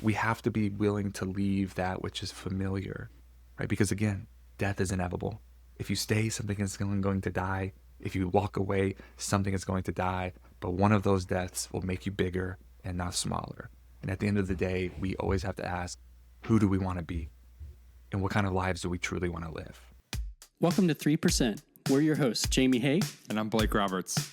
we have to be willing to leave that which is familiar, right? Because again, death is inevitable. If you stay, something is going to die. If you walk away, something is going to die. But one of those deaths will make you bigger and not smaller. And at the end of the day, we always have to ask, who do we want to be? And what kind of lives do we truly want to live? Welcome to 3%. We're your hosts, Jamie Hay. And I'm Blake Roberts.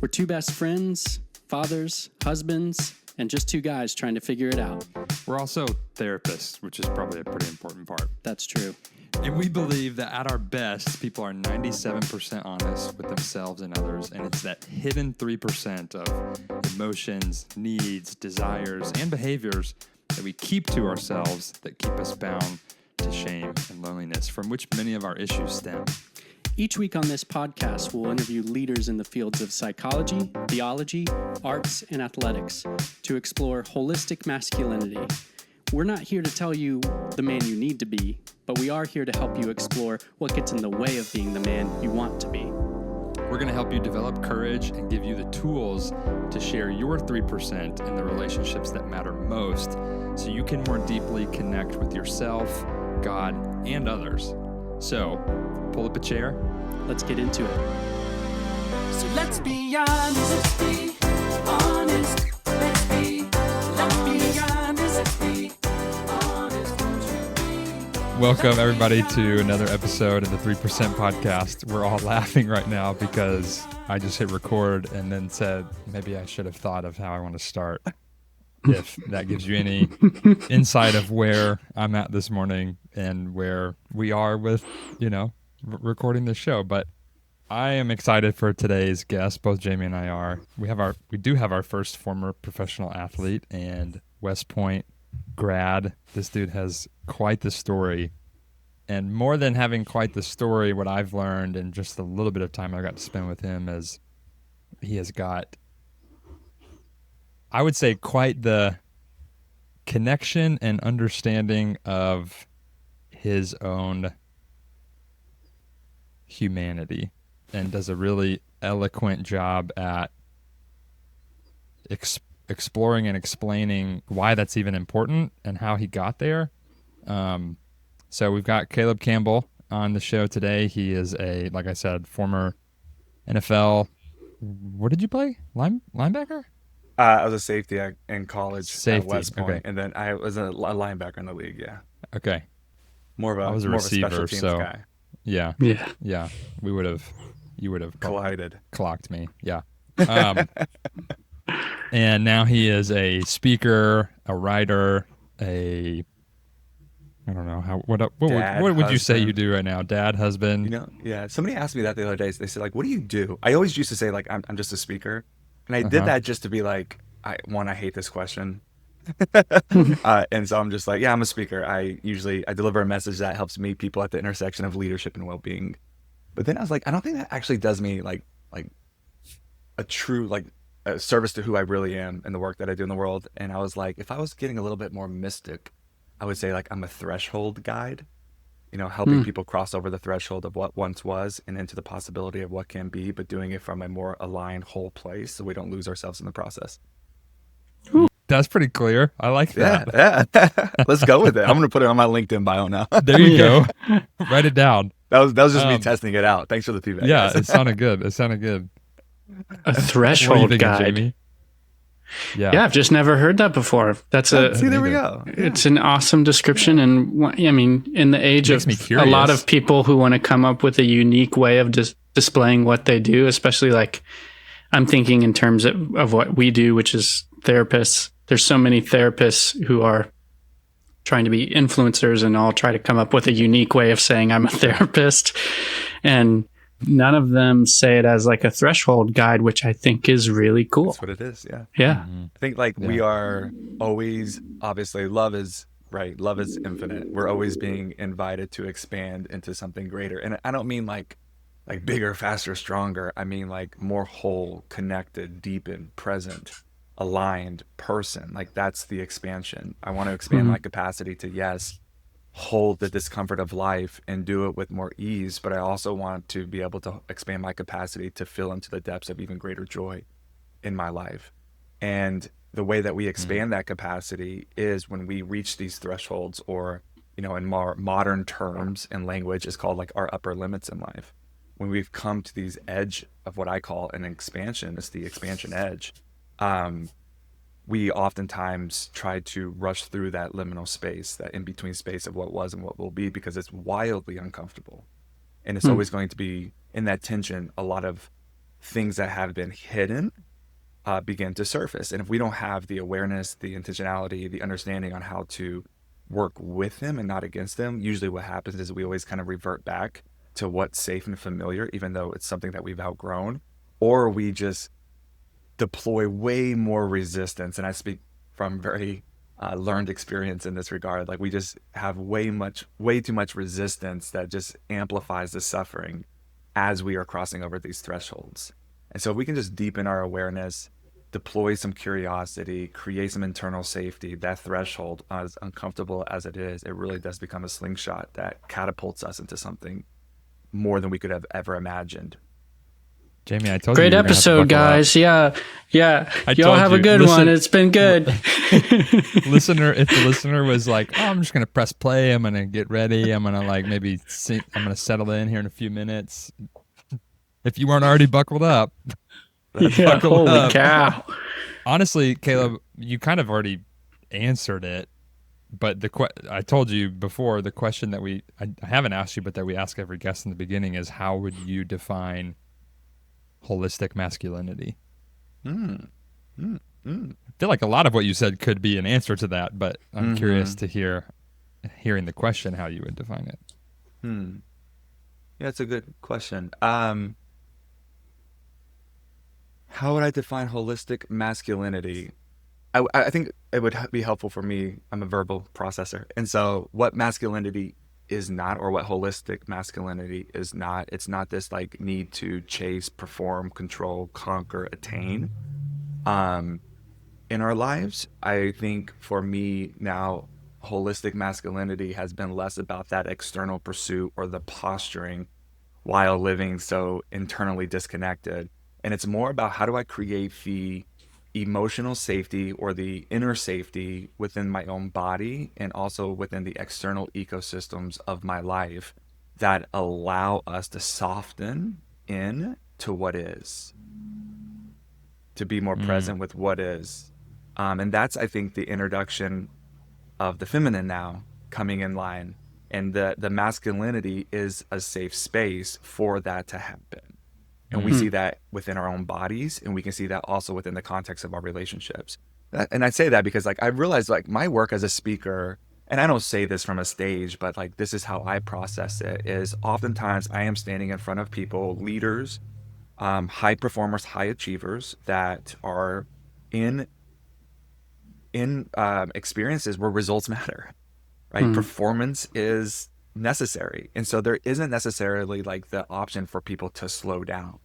We're two best friends, fathers, husbands, and just two guys trying to figure it out. We're also therapists, which is probably a pretty important part. That's true. And we believe that at our best, people are 97% honest with themselves and others. And it's that hidden 3% of emotions, needs, desires, and behaviors that we keep to ourselves that keep us bound to shame and loneliness, from which many of our issues stem. Each week on this podcast, we'll interview leaders in the fields of psychology, theology, arts, and athletics to explore holistic masculinity. We're not here to tell you the man you need to be, but we are here to help you explore what gets in the way of being the man you want to be. We're going to help you develop courage and give you the tools to share your 3% in the relationships that matter most, so you can more deeply connect with yourself, God, and others. So, pull up a chair. Let's get into it. So let's be honest, let's be honest, let's be honest, let's be honest, won't you be? Welcome, everybody, to another episode of the 3% podcast. We're all laughing right now because I just hit record and then said, maybe I should have thought of how I want to start. If that gives you any insight of where I'm at this morning and where we are with, recording this show. But I am excited for today's guest. Both Jamie and I are. We do have our first former professional athlete and West Point grad. This dude has quite the story. And more than having quite the story, what I've learned in just a little bit of time I got to spend with him is he has got, I would say, quite the connection and understanding of his own humanity, and does a really eloquent job at exploring and explaining why that's even important and how he got there. So we've got Caleb Campbell on the show today. He is like I said, former NFL. What did you play? Linebacker? I was a safety in college Safety, at West Point, okay. And then I was a linebacker in the league. Yeah, Okay. I was a more receiver, of a special teams so guy. Yeah. You would have Collided. clocked me. Yeah. And now he is a speaker, a writer, I don't know what would you say you do right now? Dad, husband. Yeah. Somebody asked me that the other day. They said, like, what do you do? I always used to say, like, I'm just a speaker. And I did that just to be like, I hate this question. And so I'm just like, yeah, I'm a speaker. I deliver a message that helps meet people at the intersection of leadership and well-being. But then I was like, I don't think that actually does me like a true, like, a service to who I really am and the work that I do in the world. And I was like, if I was getting a little bit more mystic, I would say, like, I'm a threshold guide, helping people cross over the threshold of what once was and into the possibility of what can be, but doing it from a more aligned whole place so we don't lose ourselves in the process. That's pretty clear. I like that. Yeah. Let's go with it. I'm going to put it on my LinkedIn bio now. There you go. Write it down. That was just me testing it out. Thanks for the feedback. Yeah, guys. it sounded good. A threshold thinking, guide. Jamie? Yeah, I've just never heard that before. See, there we go. It's an awesome description. And I mean, in the age of a lot of people who want to come up with a unique way of displaying what they do, especially like I'm thinking in terms of what we do, which is therapists. There's so many therapists who are trying to be influencers and all try to come up with a unique way of saying I'm a therapist. And none of them say it as like a threshold guide, which I think is really cool. That's what it is. Yeah. Yeah. Mm-hmm. I think we are always, obviously, love is right. Love is infinite. We're always being invited to expand into something greater. And I don't mean like bigger, faster, stronger. I mean like more whole, connected, deepened, present, aligned person. Like that's the expansion. I want to expand my capacity to, yes, hold the discomfort of life and do it with more ease, but I also want to be able to expand my capacity to fill into the depths of even greater joy in my life. And the way that we expand that capacity is when we reach these thresholds, or, in more modern terms and language, is called like our upper limits in life. When we've come to these edge of what I call an expansion, it's the expansion edge. We oftentimes try to rush through that liminal space, that in between space of what was and what will be, because it's wildly uncomfortable. And it's always going to be in that tension. A lot of things that have been hidden begin to surface. And if we don't have the awareness, the intentionality, the understanding on how to work with them and not against them, usually what happens is we always kind of revert back to what's safe and familiar, even though it's something that we've outgrown, or we just deploy way more resistance. And I speak from very learned experience in this regard. Like, we just have way too much resistance that just amplifies the suffering as we are crossing over these thresholds. And so if we can just deepen our awareness, deploy some curiosity, create some internal safety, that threshold, as uncomfortable as it is, it really does become a slingshot that catapults us into something more than we could have ever imagined. Jamie, I told Great you. Great episode, guys. Up. Yeah. Y'all have a good one. It's been good. If the listener was like, oh, I'm just going to press play, I'm going to get ready, I'm going to I'm going to settle in here in a few minutes. If you weren't already buckled up. Holy cow. Honestly, Caleb, you kind of already answered it. But I told you before, the question that I haven't asked you, but that we ask every guest in the beginning is, how would you define holistic masculinity? I feel like a lot of what you said could be an answer to that, but I'm curious to hearing the question, how you would define it. Yeah, it's a good question. How would I define holistic masculinity? I think it would be helpful for me. I'm a verbal processor. And so what masculinity is not, or what holistic masculinity is not, it's not this like need to chase, perform, control, conquer, attain in our lives. I think for me now, holistic masculinity has been less about that external pursuit or the posturing while living so internally disconnected. And it's more about, how do I create the emotional safety or the inner safety within my own body and also within the external ecosystems of my life that allow us to soften in to what is, to be more present with what is. And that's, I think, the introduction of the feminine now coming in line. And the masculinity is a safe space for that to happen. And we see that within our own bodies, and we can see that also within the context of our relationships. And I say that because I realized my work as a speaker, and I don't say this from a stage, but this is how I process it, is oftentimes I am standing in front of people, leaders, high performers, high achievers that are in experiences where results matter, right? Performance is necessary. And so there isn't necessarily the option for people to slow down.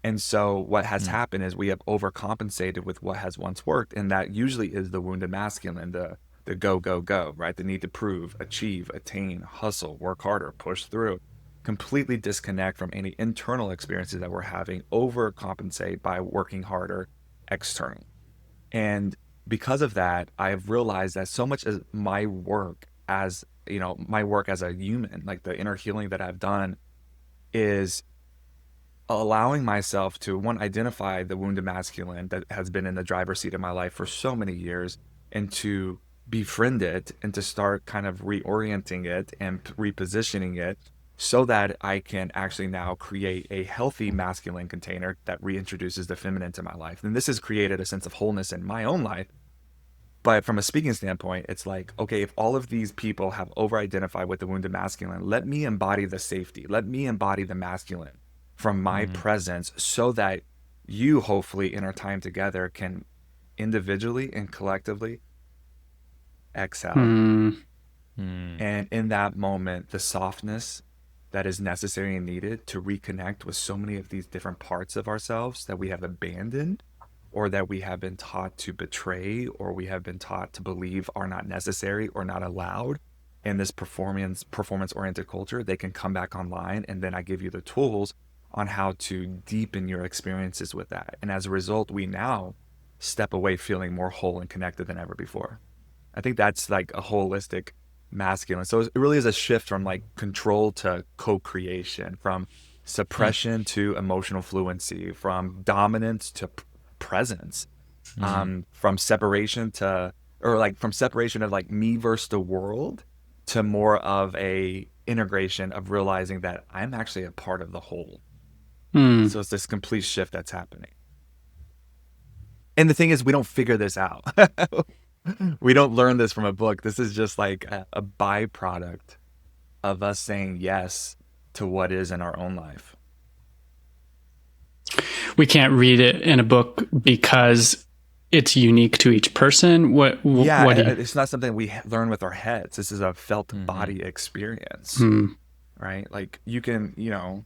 And so what has happened is we have overcompensated with what has once worked. And that usually is the wounded masculine, the go, go, go, right? The need to prove, achieve, attain, hustle, work harder, push through, completely disconnect from any internal experiences that we're having, overcompensate by working harder externally. And because of that, I've realized that so much of my work as a human, the inner healing that I've done, is allowing myself to, one, identify the wounded masculine that has been in the driver's seat of my life for so many years, and to befriend it and to start kind of reorienting it and repositioning it so that I can actually now create a healthy masculine container that reintroduces the feminine to my life. And this has created a sense of wholeness in my own life. But from a speaking standpoint, it's okay, if all of these people have over-identified with the wounded masculine, let me embody the safety. Let me embody the masculine from my presence, so that you, hopefully, in our time together, can individually and collectively exhale. And in that moment, the softness that is necessary and needed to reconnect with so many of these different parts of ourselves that we have abandoned, or that we have been taught to betray, or we have been taught to believe are not necessary or not allowed in this performance-oriented culture, they can come back online. And then I give you the tools on how to deepen your experiences with that. And as a result, we now step away feeling more whole and connected than ever before. I think that's like a holistic masculine. So it really is a shift from like control to co-creation, from suppression to emotional fluency, from dominance to presence, from separation to, or like from separation of like me versus the world to more of a integration of realizing that I'm actually a part of the whole. So it's this complete shift that's happening. And the thing is, we don't figure this out. We don't learn this from a book. This is just like a byproduct of us saying yes to what is in our own life. We can't read it in a book because it's unique to each person. It's not something we learn with our heads. This is a felt body experience, right? Like you can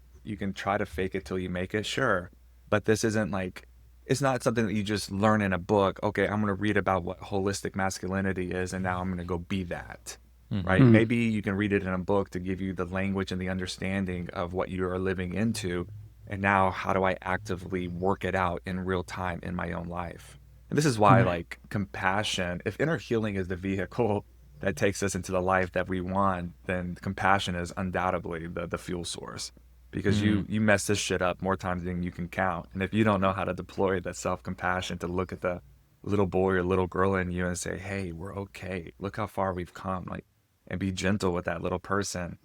try to fake it till you make it, sure. But this isn't like, it's not something that you just learn in a book. Okay, I'm going to read about what holistic masculinity is, and now I'm going to go be that, right? Maybe you can read it in a book to give you the language and the understanding of what you are living into. And now how do I actively work it out in real time in my own life? And this is why like compassion, if inner healing is the vehicle that takes us into the life that we want, then compassion is undoubtedly the fuel source. Because you mess this shit up more times than you can count. And if you don't know how to deploy that self-compassion to look at the little boy or little girl in you and say, hey, we're okay. Look how far we've come. Like, and be gentle with that little person.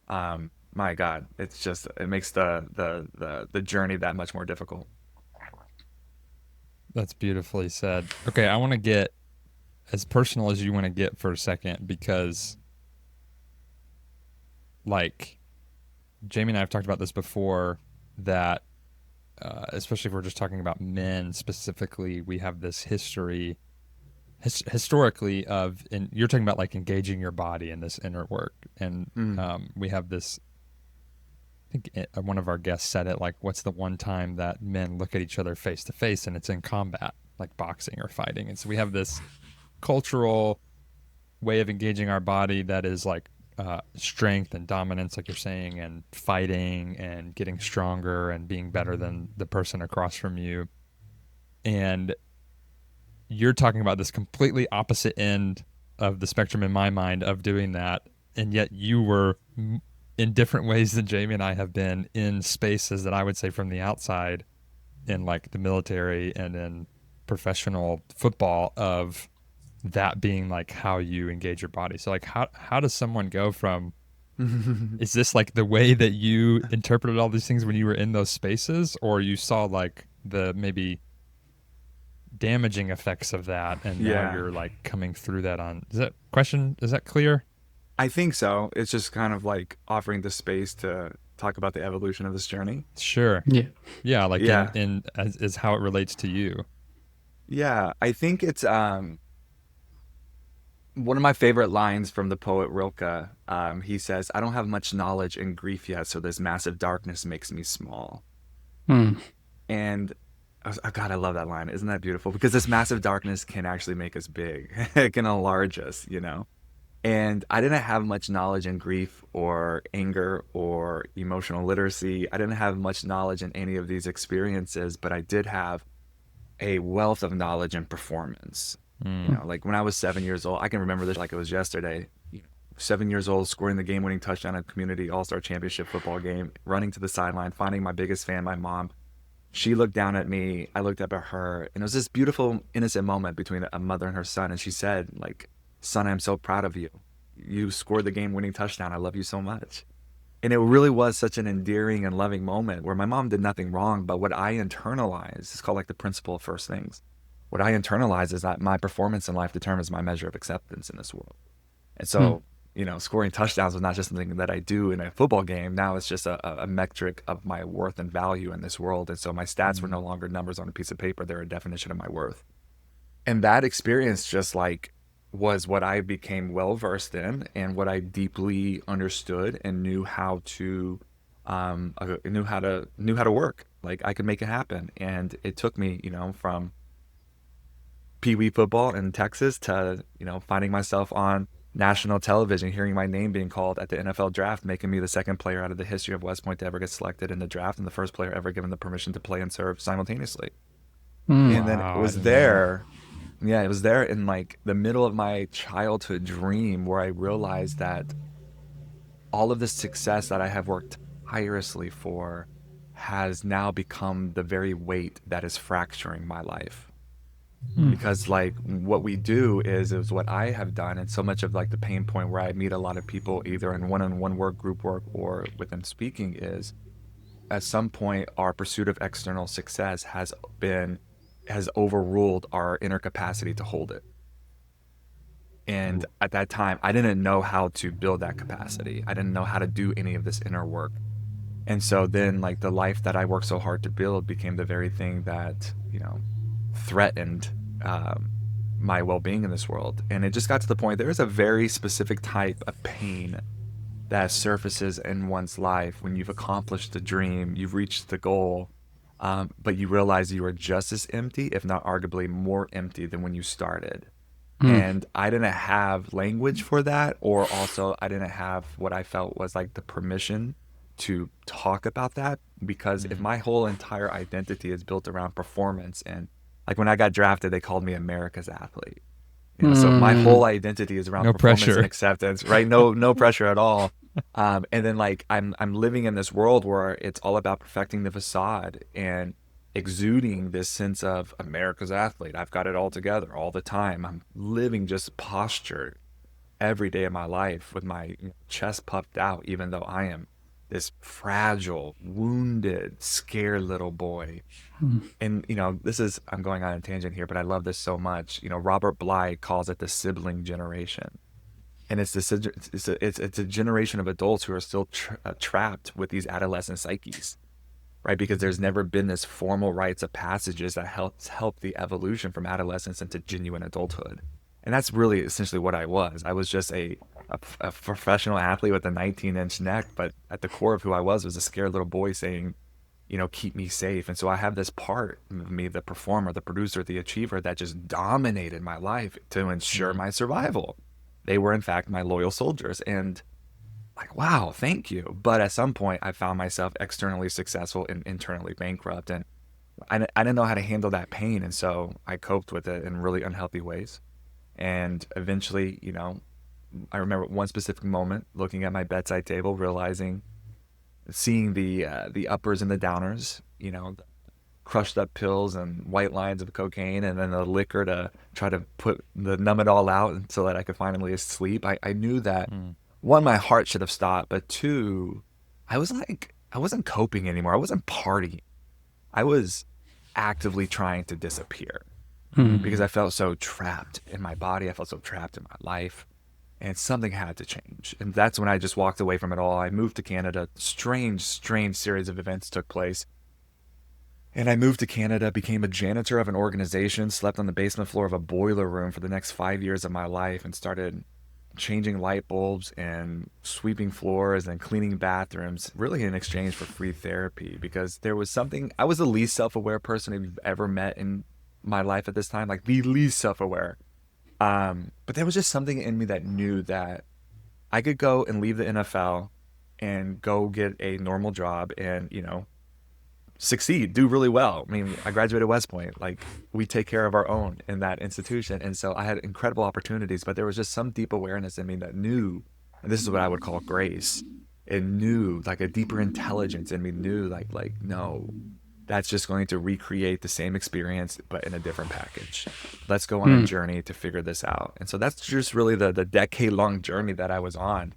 My God, it's just, it makes the journey that much more difficult. That's beautifully said. Okay, I want to get as personal as you want to get for a second, because like Jamie and I have talked about this before, that especially if we're just talking about men specifically, we have this history historically of, and you're talking about like engaging your body in this inner work, and we have this, I think one of our guests said it, like, what's the one time that men look at each other face to face, and it's in combat, like boxing or fighting. And so we have this cultural way of engaging our body that is like strength and dominance, like you're saying, and fighting and getting stronger and being better than the person across from you. And you're talking about this completely opposite end of the spectrum in my mind of doing that, and yet you were in different ways than Jamie and I have been in spaces that I would say from the outside, in like the military and in professional football, of that being like how you engage your body. So like how does someone go from is this like the way that you interpreted all these things when you were in those spaces, or you saw like the maybe damaging effects of that, and now you're like coming through that on, is that clear? I think so. It's just kind of like offering the space to talk about the evolution of this journey. Sure. Yeah. Like in as how it relates to you. Yeah. I think it's one of my favorite lines from the poet Rilke. He says, I don't have much knowledge in grief yet, so this massive darkness makes me small. And God, I love that line. Isn't that beautiful? Because this massive darkness can actually make us big. It can enlarge us, you know? And I didn't have much knowledge in grief or anger or emotional literacy. I didn't have much knowledge in any of these experiences, but I did have a wealth of knowledge in performance. You know, like when I was 7 years old, I can remember this like it was yesterday. 7 years old, scoring the game-winning touchdown at a community all-star championship football game, running to the sideline, finding my biggest fan, my mom. She looked down at me, I looked up at her, and it was this beautiful, innocent moment between a mother and her son. And she said, like, son, I'm so proud of you. You scored the game-winning touchdown. I love you so much. And it really was such an endearing and loving moment where my mom did nothing wrong, but what I internalized, it's called like the principle of first things. What I internalized is that my performance in life determines my measure of acceptance in this world. And so, you know, scoring touchdowns was not just something that I do in a football game. Now it's just a metric of my worth and value in this world. And so my stats were no longer numbers on a piece of paper. They're a definition of my worth. And that experience just like was what I became well versed in, and what I deeply understood and knew how to work. Like I could make it happen. And it took me, you know, from Pee-wee football in Texas to, you know, finding myself on national television, hearing my name being called at the NFL draft, making me the second player out of the history of West Point to ever get selected in the draft, and the first player ever given the permission to play and serve simultaneously. And then it Wow, I was didn't know that. there. Yeah, it was there in like the middle of my childhood dream where I realized that all of the success that I have worked tirelessly for has now become the very weight that is fracturing my life. Because like what we do is what I have done, and so much of like the pain point where I meet a lot of people either in one-on-one work, group work, or with them speaking is at some point our pursuit of external success has overruled our inner capacity to hold it. And at that time, I didn't know how to build that capacity. I didn't know how to do any of this inner work. And so then, like, the life that I worked so hard to build became the very thing that, threatened my well being in this world. And it just got to the point there is a very specific type of pain that surfaces in one's life when you've accomplished the dream, you've reached the goal, but you realize you are just as empty, if not arguably more empty than when you started. And I didn't have language for that, or also I didn't have what I felt was like the permission to talk about that, because if my whole entire identity is built around performance, and like when I got drafted, they called me America's athlete. So my whole identity is around No performance pressure. and acceptance, right? No pressure at all. And then like I'm living in this world where it's all about perfecting the facade and exuding this sense of America's athlete. I've got it all together all the time. I'm living just posture every day of my life with my chest puffed out, even though I am this fragile, wounded, scared little boy. And I'm going on a tangent here, but I love this so much. Robert Bly calls it the sibling generation. And it's a generation of adults who are still trapped with these adolescent psyches, right? Because there's never been this formal rites of passages that help the evolution from adolescence into genuine adulthood. And that's really essentially what I was. I was just a professional athlete with a 19-inch neck, but at the core of who I was a scared little boy saying, keep me safe. And so I have this part of me, the performer, the producer, the achiever, that just dominated my life to ensure my survival. They were, in fact, my loyal soldiers. And like, wow, thank you. But at some point, I found myself externally successful and internally bankrupt. And I didn't know how to handle that pain. And so I coped with it in really unhealthy ways. And eventually, I remember one specific moment looking at my bedside table, seeing the uppers and the downers, the crushed up pills and white lines of cocaine, and then the liquor to try to numb it all out so that I could finally sleep. I knew that one, my heart should have stopped, but two, I wasn't coping anymore. I wasn't partying. I was actively trying to disappear because I felt so trapped in my body. I felt so trapped in my life. And something had to change. And that's when I just walked away from it all. I moved to Canada. Strange series of events took place. And I moved to Canada, became a janitor of an organization, slept on the basement floor of a boiler room for the next 5 years of my life, and started changing light bulbs and sweeping floors and cleaning bathrooms, really in exchange for free therapy. Because there was something, I was the least self-aware person I've ever met in my life at this time, like the least self-aware. But there was just something in me that knew that I could go and leave the NFL and go get a normal job and, succeed, do really well. I mean, I graduated West Point. Like, we take care of our own in that institution. And so I had incredible opportunities, but there was just some deep awareness in me that knew, and this is what I would call grace. It knew, like a deeper intelligence in me knew like, no, that's just going to recreate the same experience, but in a different package. Let's go on a journey to figure this out. And so that's just really the decade-long journey that I was on,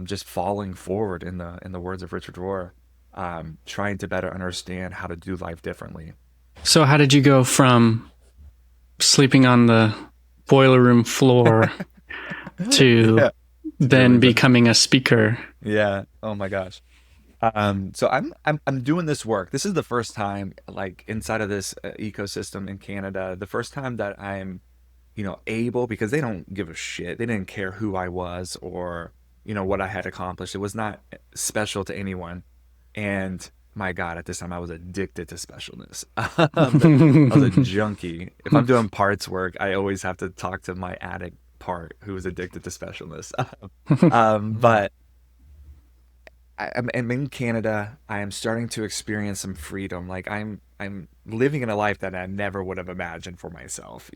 just falling forward in the words of Richard Rohr, trying to better understand how to do life differently. So how did you go from sleeping on the boiler room floor to then becoming a speaker? Yeah. Oh my gosh. So I'm doing this work. This is the first time, like inside of this ecosystem in Canada, the first time that I'm, able, because they don't give a shit. They didn't care who I was or, what I had accomplished. It was not special to anyone. And my God, at this time I was addicted to specialness. I was a junkie. If I'm doing parts work, I always have to talk to my addict part who is addicted to specialness. But I'm in Canada. I am starting to experience some freedom. Like I'm I'm living in a life that I never would have imagined for myself.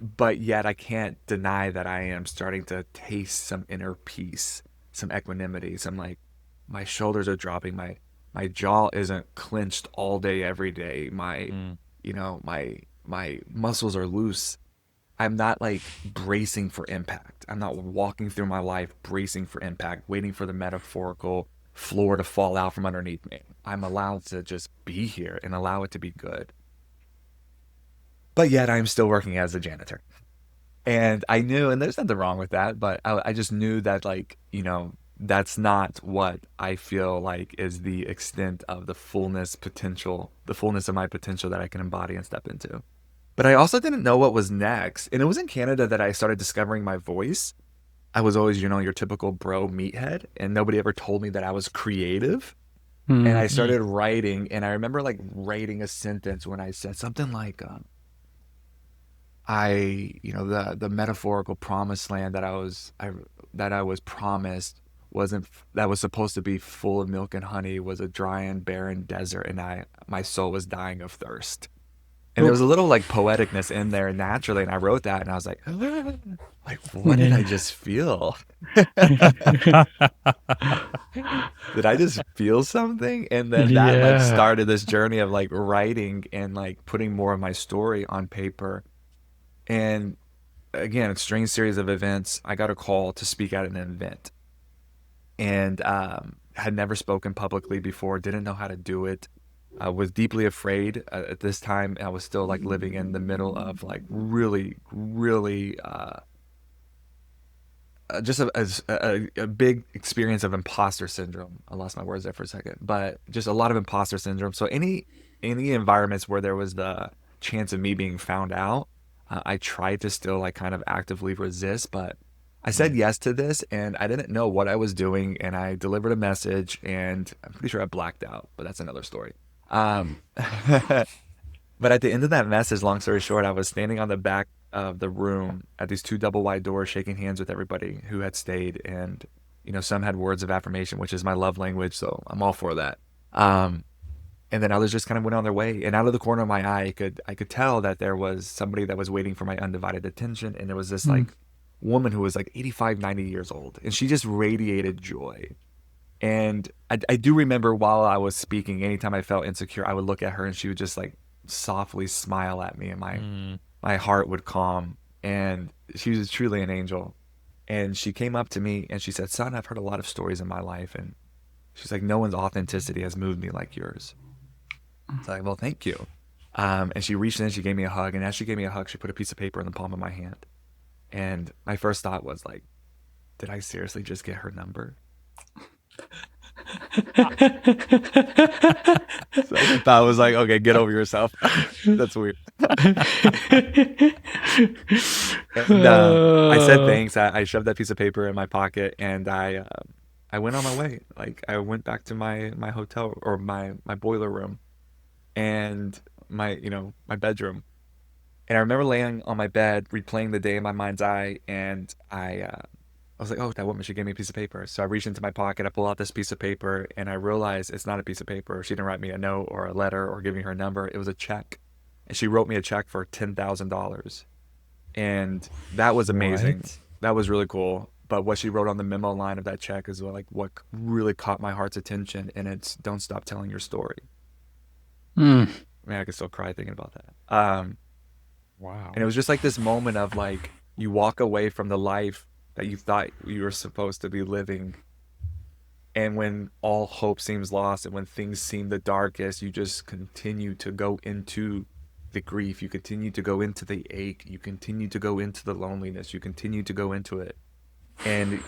But yet I can't deny that I am starting to taste some inner peace, some equanimity, some like my shoulders are dropping, my jaw isn't clenched all day every day. My muscles are loose. I'm not like bracing for impact. I'm not walking through my life bracing for impact, waiting for the metaphorical floor to fall out from underneath me. I'm allowed to just be here and allow it to be good. But yet I'm still working as a janitor. And I knew, and there's nothing wrong with that, but I just knew that, like, that's not what I feel like is the extent of the fullness of my potential that I can embody and step into. But I also didn't know what was next. And it was in Canada that I started discovering my voice. I was always, your typical bro meathead, and nobody ever told me that I was creative. And I started writing, and I remember like writing a sentence when I said something like, the metaphorical promised land that I was promised that was supposed to be full of milk and honey was a dry and barren desert, and my soul was dying of thirst. And there was a little like poeticness in there naturally, and I wrote that, and I was like, what did I just feel? Did I just feel something? And then that like started this journey of like writing and like putting more of my story on paper. And again, a strange series of events. I got a call to speak at an event, and had never spoken publicly before, didn't know how to do it. I was deeply afraid at this time. I was still like living in the middle of like really, really just a big experience of imposter syndrome. I lost my words there for a second, but just a lot of imposter syndrome. So any environments where there was the chance of me being found out, I tried to still like kind of actively resist, but I said yes to this, and I didn't know what I was doing, and I delivered a message, and I'm pretty sure I blacked out, but that's another story. But at the end of that message, long story short, I was standing on the back of the room at these two double wide doors, shaking hands with everybody who had stayed, and some had words of affirmation, which is my love language, so I'm all for that. And then others just kind of went on their way. And out of the corner of my eye, I could tell that there was somebody that was waiting for my undivided attention. And there was this like woman who was like 85, 90 years old. And she just radiated joy. And I do remember while I was speaking, anytime I felt insecure, I would look at her and she would just like softly smile at me, and my heart would calm. And she was truly an angel. And she came up to me and she said, "Son, I've heard a lot of stories in my life." And she's like, "No one's authenticity has moved me like yours." It's like, "Well, thank you." And she reached in, she gave me a hug, and as she gave me a hug, she put a piece of paper in the palm of my hand. And my first thought was like, did I seriously just get her number? So I thought, was like, okay, get over yourself. That's weird. And, I said thanks. I shoved that piece of paper in my pocket, and I went on my way. Like, I went back to my hotel, or my boiler room, and my bedroom. And I remember laying on my bed, replaying the day in my mind's eye, and I was like, oh, that woman, she gave me a piece of paper. So I reached into my pocket, I pull out this piece of paper, and I realized it's not a piece of paper. She didn't write me a note or a letter or give me her number. It was a check. And she wrote me a check for $10,000. And that was amazing. What? That was really cool. But what she wrote on the memo line of that check is like what really caught my heart's attention, and it's, "Don't stop telling your story." Man, I could still cry thinking about that. Wow. And it was just like this moment of like, you walk away from the life that you thought you were supposed to be living, and when all hope seems lost and when things seem the darkest, you just continue to go into the grief, you continue to go into the ache, you continue to go into the loneliness, you continue to go into it. And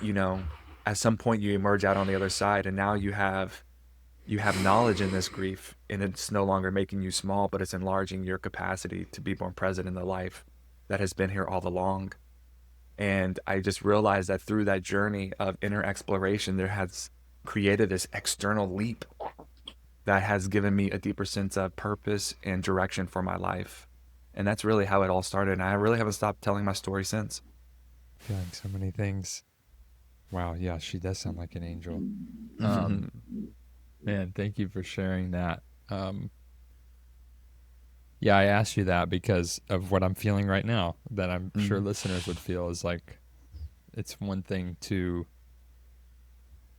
at some point you emerge out on the other side, and now you have knowledge in this grief, and it's no longer making you small, but it's enlarging your capacity to be more present in the life that has been here all along. And I just realized that through that journey of inner exploration, there has created this external leap that has given me a deeper sense of purpose and direction for my life. And that's really how it all started. And I really haven't stopped telling my story since. Feeling so many things. Wow. Yeah, she does sound like an angel. Man, thank you for sharing that. Yeah, I asked you that because of what I'm feeling right now, that I'm sure listeners would feel is like, it's one thing to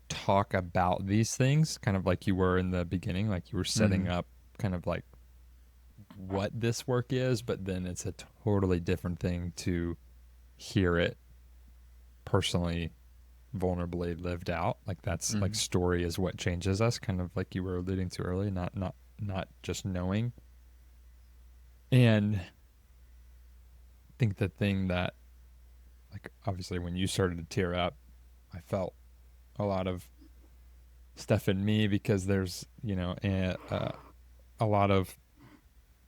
talk about these things, kind of like you were in the beginning, like you were setting up kind of like what this work is, but then it's a totally different thing to hear it personally, vulnerably lived out. Like that's like story is what changes us, kind of like you were alluding to earlier, not just knowing. And I think the thing that, like, obviously when you started to tear up, I felt a lot of stuff in me because there's, a lot of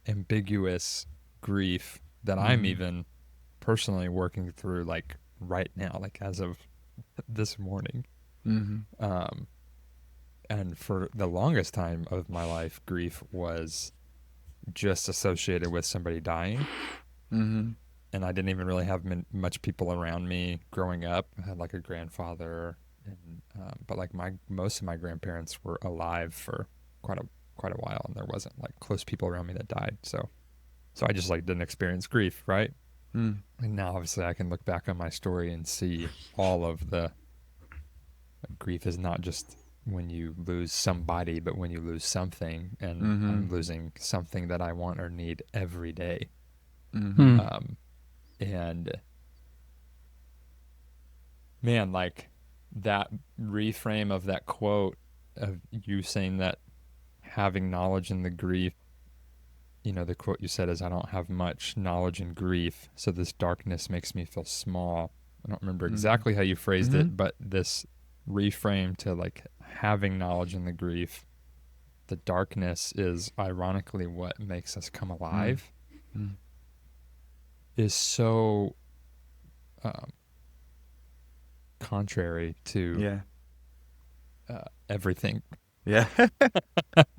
ambiguous grief that I'm even personally working through, like right now, like as of this morning. And for the longest time of my life, grief was just associated with somebody dying. And I didn't even really have much people around me growing up. I had like a grandfather, and but like most of my grandparents were alive for quite a while, and there wasn't like close people around me that died. So I just like didn't experience grief, right? And now obviously I can look back on my story and see all of the grief is not just when you lose somebody, but when you lose something, and I'm losing something that I want or need every day. And man, like that reframe of that quote of you saying that having knowledge in the grief, the quote you said is, I don't have much knowledge in grief, so this darkness makes me feel small. I don't remember exactly how you phrased it, but this reframe to like having knowledge in the grief, the darkness is ironically what makes us come alive, is so contrary to everything.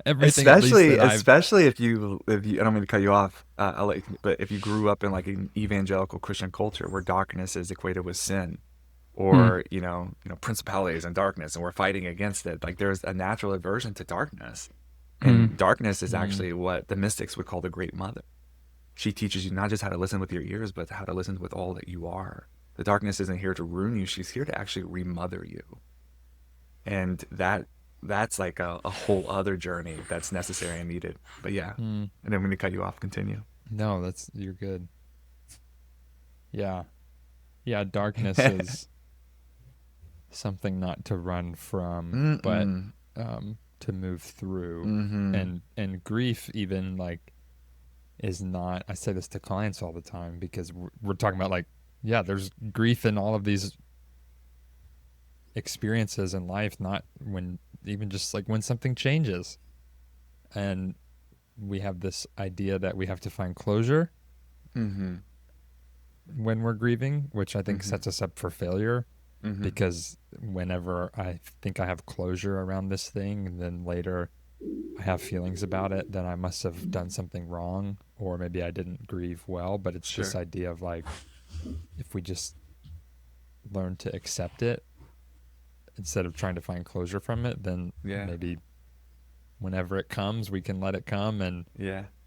Everything, especially if you I don't mean to cut you off, but if you grew up in like an evangelical Christian culture where darkness is equated with sin, or principalities and darkness, and we're fighting against it, like there's a natural aversion to darkness. And darkness is actually what the mystics would call the great mother. She teaches you not just how to listen with your ears, but how to listen with all that you are. The darkness isn't here to ruin you. She's here to actually remother you. And that's like a whole other journey that's necessary and needed. But yeah, and then when to cut you off, continue. No, you're good. Yeah. Darkness is something not to run from, but to move through. And grief even like is not, I say this to clients all the time, because we're talking about like, there's grief in all of these experiences in life, not when, even just like when something changes. And we have this idea that we have to find closure when we're grieving, which I think sets us up for failure, because whenever I think I have closure around this thing, and then later I have feelings about it, then I must have done something wrong, or maybe I didn't grieve well. But it's this idea of like, if we just learn to accept it instead of trying to find closure from it, then maybe whenever it comes, we can let it come and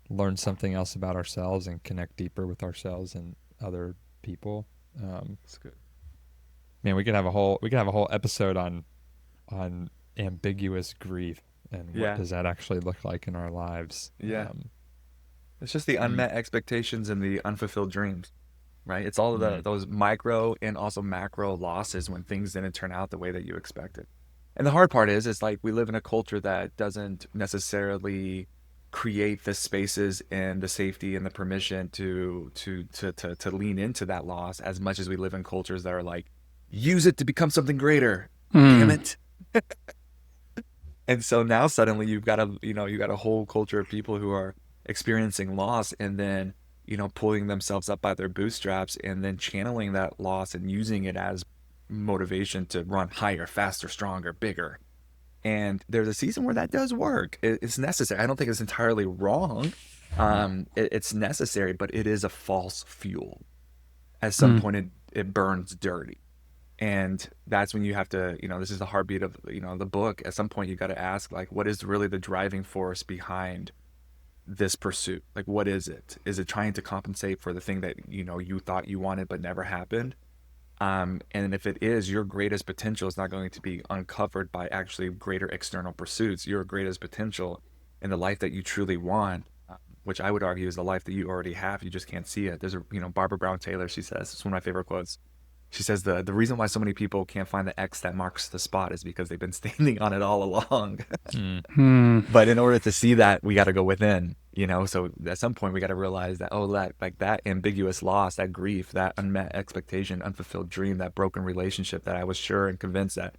learn something else about ourselves and connect deeper with ourselves and other people. That's good. Man, we could have a whole episode on ambiguous grief and what does that actually look like in our lives. It's just the unmet expectations and the unfulfilled dreams, right? It's all of those micro and also macro losses when things didn't turn out the way that you expected. And the hard part is like we live in a culture that doesn't necessarily create the spaces and the safety and the permission to lean into that loss as much as we live in cultures that are like, use it to become something greater. Damn it. And so now suddenly you've got a whole culture of people who are experiencing loss and then, pulling themselves up by their bootstraps and then channeling that loss and using it as motivation to run higher, faster, stronger, bigger. And there's a season where that does work. It's necessary. I don't think it's entirely wrong. It's necessary, but it is a false fuel. At some point it burns dirty. And that's when you have to, this is the heartbeat of, the book. At some point you got to ask, like, what is really the driving force behind this pursuit? Like, what is it? Is it trying to compensate for the thing that, you know, you thought you wanted but never happened? And if it is, your greatest potential is not going to be uncovered by actually greater external pursuits. Your greatest potential in the life that you truly want, which I would argue is the life that you already have, you just can't see it. There's a, you know, Barbara Brown Taylor, she says, it's one of my favorite quotes. She says the reason why so many people can't find the X that marks the spot is because they've been standing on it all along. But in order to see that, we got to go within, you know? So at some point we got to realize that, oh, that, like that ambiguous loss, that grief, that unmet expectation, unfulfilled dream, that broken relationship that I was sure and convinced that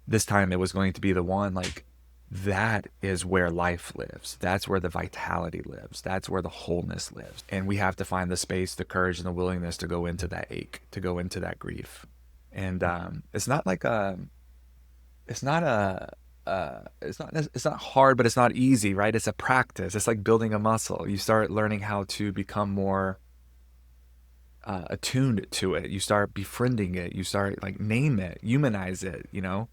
this time it was going to be the one, like, that is where life lives. That's where the vitality lives. That's where the wholeness lives. And we have to find the space, the courage, and the willingness to go into that ache, to go into that grief. And it's not like it's not hard, but it's not easy, right? It's a practice. It's like building a muscle. You start learning how to become more attuned to it. You start befriending it. You start like name it, humanize it, you know,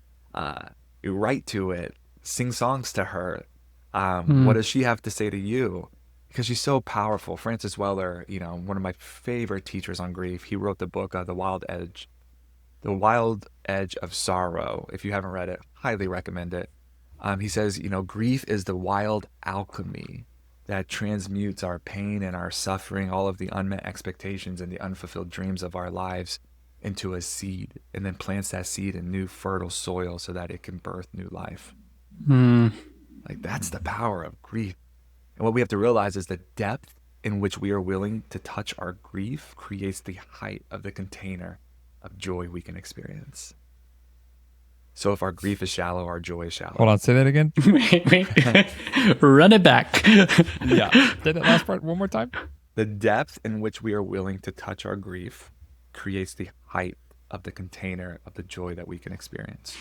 you write to it, sing songs to her. What does she have to say to you? Because she's so powerful. Francis Weller, you know, one of my favorite teachers on grief, he wrote the book, The Wild Edge of Sorrow. If you haven't read it, highly recommend it. He says, you know, grief is the wild alchemy that transmutes our pain and our suffering, all of the unmet expectations and the unfulfilled dreams of our lives into a seed, and then plants that seed in new fertile soil so that it can birth new life. Like, that's the power of grief. And what we have to realize is the depth in which we are willing to touch our grief creates the height of the container of joy we can experience. So if our grief is shallow, our joy is shallow. Hold on, say that again. Run it back. Yeah. Say that last part one more time. The depth in which we are willing to touch our grief creates the height of the container of the joy that we can experience.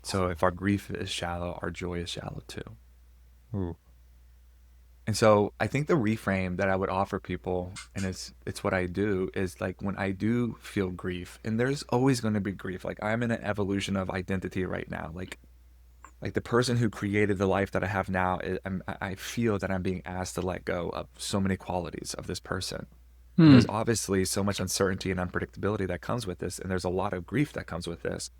So if our grief is shallow, our joy is shallow too. Ooh. And so I think the reframe that I would offer people, and it's what I do, is like when I do feel grief, and there's always going to be grief. Like, I'm in an evolution of identity right now. Like the person who created the life that I have now, I feel that I'm being asked to let go of so many qualities of this person. There's obviously so much uncertainty and unpredictability that comes with this, and there's a lot of grief that comes with this.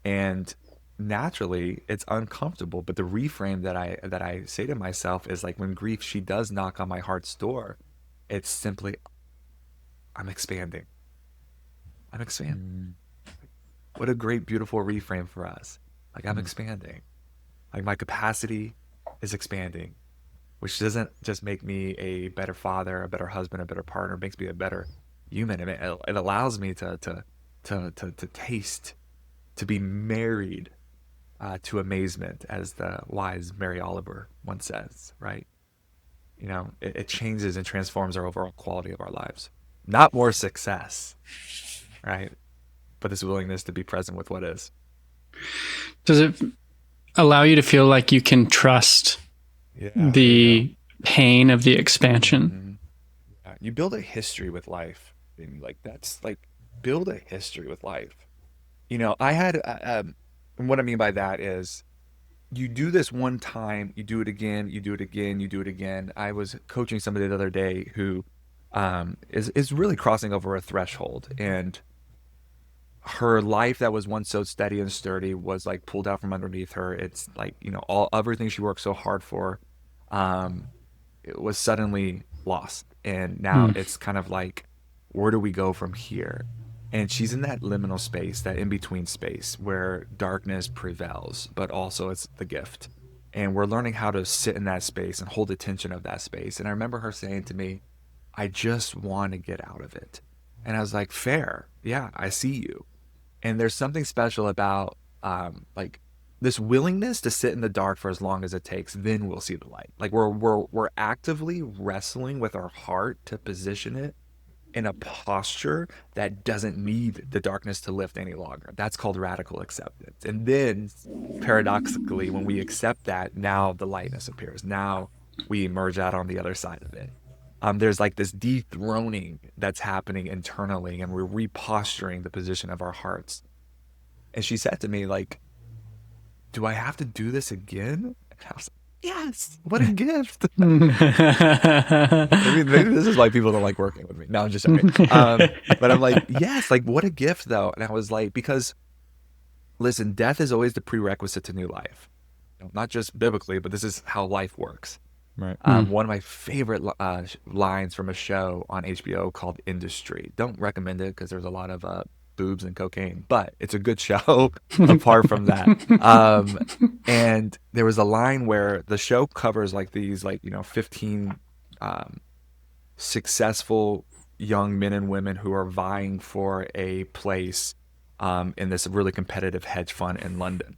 And naturally it's uncomfortable, but the reframe that I say to myself is like, when grief, she does knock on my heart's door, it's simply, I'm expanding. What a great, beautiful reframe for us. Like, I'm expanding. Like, my capacity is expanding, which doesn't just make me a better father, a better husband, a better partner. It makes me a better human. It allows me to taste, to be married to amazement, as the wise Mary Oliver once says, right? You know, it changes and transforms our overall quality of our lives. Not more success, right? But this willingness to be present with what is. Does it allow you to feel like you can trust the pain of the expansion? You build a history with life. And like, that's like, build a history with life. You know, I had, and what I mean by that is, you do this one time, you do it again, you do it again, you do it again. I was coaching somebody the other day who is really crossing over a threshold, and her life that was once so steady and sturdy was like pulled out from underneath her. It's like, you know, everything she worked so hard for, it was suddenly lost. And now it's kind of like, where do we go from here? And she's in that liminal space, that in-between space where darkness prevails, but also it's the gift. And we're learning how to sit in that space and hold the tension of that space. And I remember her saying to me, I just want to get out of it. And I was like, fair. Yeah, I see you. And there's something special about like this willingness to sit in the dark for as long as it takes, then we'll see the light. Like, we're actively wrestling with our heart to position it in a posture that doesn't need the darkness to lift any longer. That's called radical acceptance. And then, paradoxically, when we accept that, now the lightness appears. Now we emerge out on the other side of it. There's like this dethroning that's happening internally, and we're reposturing the position of our hearts. And she said to me, like, do I have to do this again? And I was like, yes, what a gift. Maybe this is why people don't like working with me. No, I'm just joking. But I'm like, yes, like what a gift though. And I was like, because listen, death is always the prerequisite to new life. Not just biblically, but this is how life works. Right. One of my favorite lines from a show on HBO called Industry. Don't recommend it because there's a lot of boobs and cocaine, but it's a good show apart from that. And there was a line where the show covers like these 15 successful young men and women who are vying for a place in this really competitive hedge fund in London.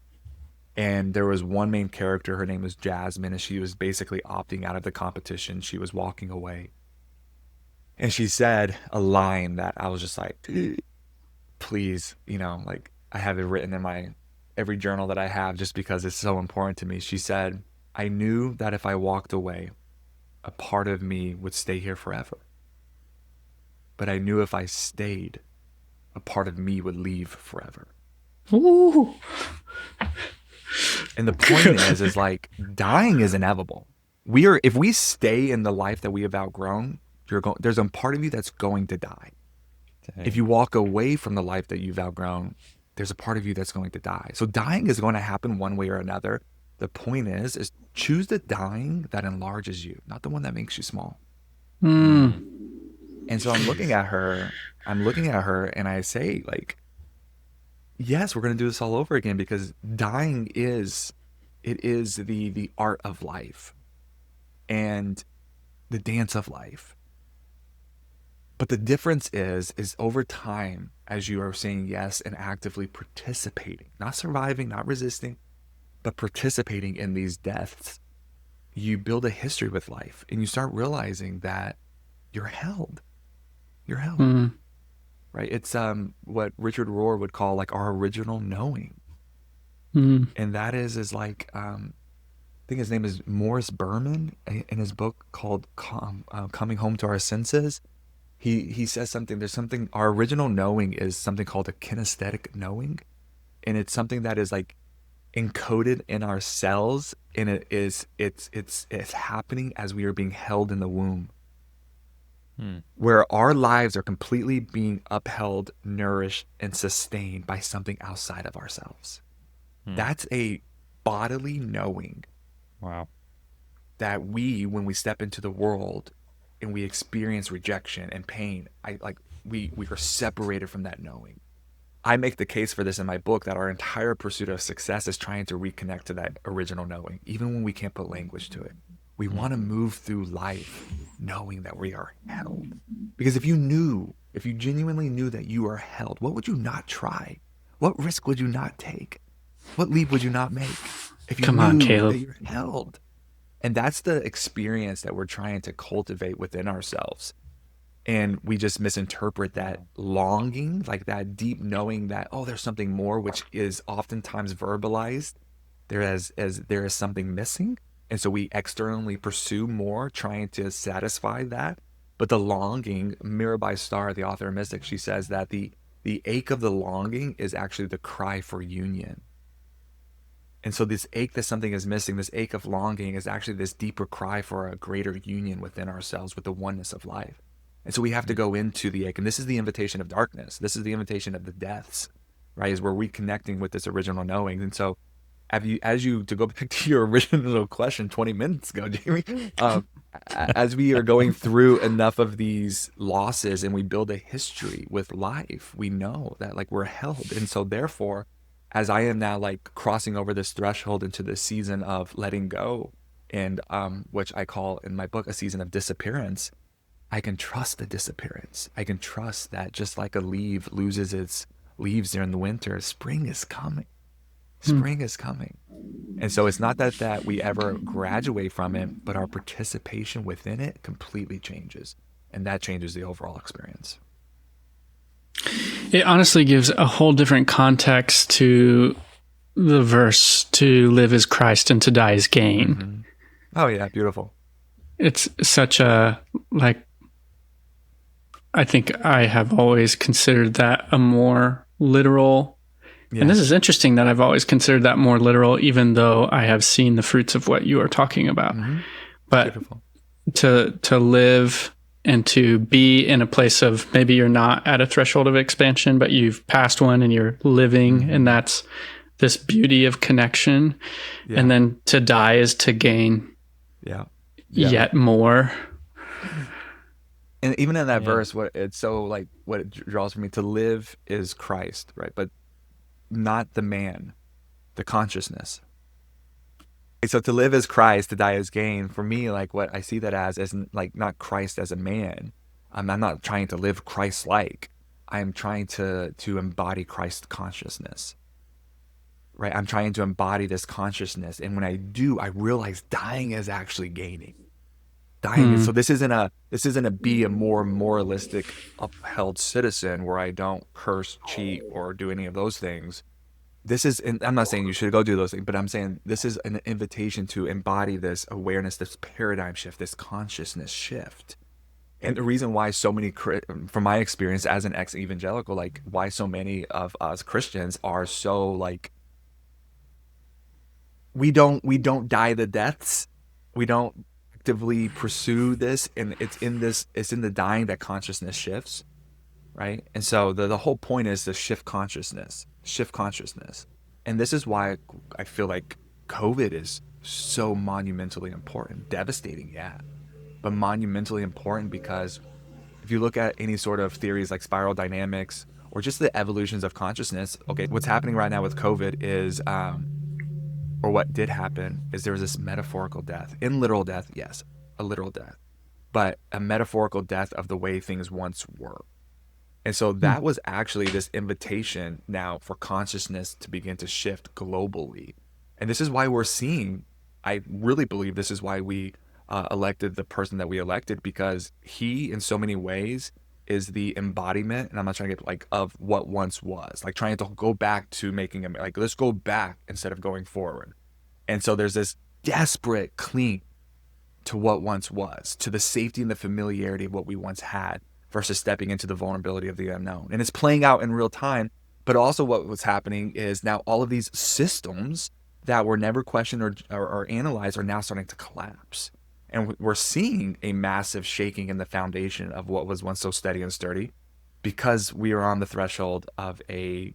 And there was one main character, her name was Jasmine, and she was basically opting out of the competition. She was walking away. And she said a line that I was just like, please, like I have it written in every journal that I have just because it's so important to me. She said, I knew that if I walked away, a part of me would stay here forever. But I knew if I stayed, a part of me would leave forever. Ooh. And the point is like dying is inevitable. If we stay in the life that we have outgrown, there's a part of you that's going to die. Dang. If you walk away from the life that you've outgrown, there's a part of you that's going to die. So dying is going to happen one way or another. The point is choose the dying that enlarges you, not the one that makes you small. And so I'm looking at her and I say like, yes, we're going to do this all over again because dying is the art of life and the dance of life. But the difference is over time, as you are saying yes and actively participating, not surviving, not resisting, but participating in these deaths, you build a history with life and you start realizing that you're held. You're held. Right? It's what Richard Rohr would call like our original knowing. And that is like, I think his name is Morris Berman in his book called Coming Home to Our Senses. He says something, our original knowing is something called a kinesthetic knowing. And it's something that is like encoded in our cells, and it's happening as we are being held in the womb. Where our lives are completely being upheld, nourished, and sustained by something outside of ourselves. That's a bodily knowing. Wow. That when we step into the world and we experience rejection and pain, we are separated from that knowing. I make the case for this in my book that our entire pursuit of success is trying to reconnect to that original knowing, even when we can't put language to it. We want to move through life knowing that we are held. Because if you genuinely knew that you are held, what would you not try? What risk would you not take? What leap would you not make? If you knew Caleb. that you're held. And that's the experience that we're trying to cultivate within ourselves. And we just misinterpret that longing, like that deep knowing that, oh, there's something more, which is oftentimes verbalized. There is something missing. And so we externally pursue more, trying to satisfy that. But the longing, Mirabai Starr, the author of Mystic, she says that the ache of the longing is actually the cry for union. And so this ache that something is missing, this ache of longing is actually this deeper cry for a greater union within ourselves with the oneness of life. And so we have to go into the ache. And this is the invitation of darkness. This is the invitation of the deaths, right? Is we're reconnecting with this original knowing. And so to go back to your original question 20 minutes ago, Jamie, as we are going through enough of these losses and we build a history with life, we know that like we're held. And so therefore, as I am now like crossing over this threshold into this season of letting go, and which I call in my book a season of disappearance, I can trust the disappearance. I can trust that just like a leaf loses its leaves during the winter, spring is coming. Spring is coming. And so it's not that we ever graduate from it, but our participation within it completely changes. And that changes the overall experience. It honestly gives a whole different context to the verse, to live as Christ and to die as gain. Mm-hmm. Oh yeah, beautiful. It's such a, like, I think I have always considered that a more literal Yeah. And this is interesting that I've always considered that more literal, even though I have seen the fruits of what you are talking about. Mhm. But Beautiful. to live and to be in a place of maybe you're not at a threshold of expansion, but you've passed one and you're living, and that's this beauty of connection. Yeah. And then to die is to gain Yeah. yet more. And even in that verse, what it's so like, what it draws from me, to live is Christ, right? But not the man, the consciousness. So to live as Christ, to die as gain. For me, like what I see that as like not Christ as a man. I'm not trying to live Christ-like. I'm trying to embody Christ consciousness, right? I'm trying to embody this consciousness, and when I do, I realize dying is actually gaining. Dying is, so this isn't a be a more moralistic, upheld citizen where I don't curse, cheat, or do any of those things. This is, and I'm not saying you should go do those things, but I'm saying this is an invitation to embody this awareness, this paradigm shift, this consciousness shift. And the reason why so many, from my experience as an ex-evangelical, like why so many of us Christians are so like, we don't die the deaths. We don't actively pursue this, and it's in the dying that consciousness shifts, right? And so the whole point is to shift consciousness. And this is why I feel like COVID is so monumentally important. Devastating, yeah, but monumentally important, because if you look at any sort of theories like spiral dynamics or just the evolutions of consciousness, okay, what's happening right now with COVID is or what did happen is there was this metaphorical death. In literal death, yes, a literal death, but a metaphorical death of the way things once were. And so that was actually this invitation now for consciousness to begin to shift globally. And this is why we're seeing, I really believe this is why we elected the person that we elected, because he, in so many ways, is the embodiment, and I'm not trying to get like, of what once was, like trying to go back to making a, like, let's go back instead of going forward. And so there's this desperate cling to what once was, to the safety and the familiarity of what we once had, versus stepping into the vulnerability of the unknown. And it's playing out in real time. But also what was happening is now all of these systems that were never questioned or analyzed are now starting to collapse. And we're seeing a massive shaking in the foundation of what was once so steady and sturdy, because we are on the threshold of a